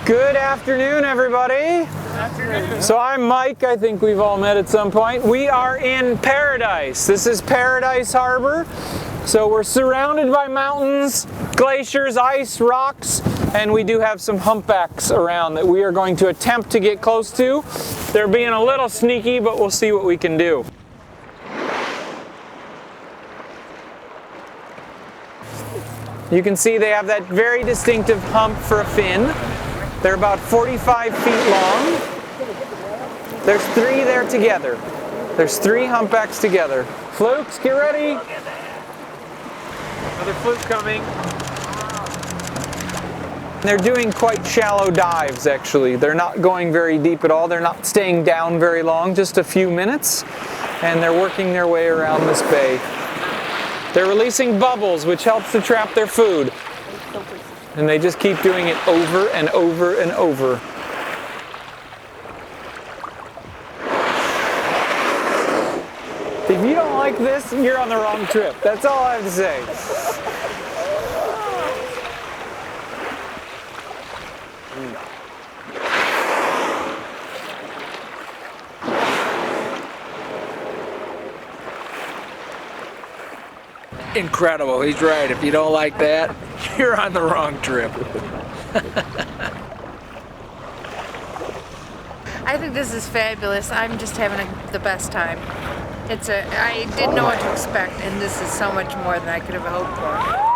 Good afternoon, everybody. Good afternoon. So I'm Mike. I think we've all met at some point. We are in Paradise. This is Paradise Harbor. So we're surrounded by mountains, glaciers, ice, rocks, and we do have some humpbacks around that we are going to attempt to get close to. They're being a little sneaky, but we'll see what we can do. You can see they have that very distinctive hump for a fin. They're about 45 feet long. There's three there together. There's three humpbacks together. Flukes, get ready. Another fluke coming. They're doing quite shallow dives, actually. They're not going very deep at all. They're not staying down very long, just a few minutes. And they're working their way around this bay. They're releasing bubbles, which helps to trap their food. And they just keep doing it over and over and over. If you don't like this, you're on the wrong trip. That's all I have to say. Incredible, he's right. If you don't like that, you're on the wrong trip. I think this is fabulous. I'm just having the best time. I didn't know what to expect, and this is so much more than I could have hoped for.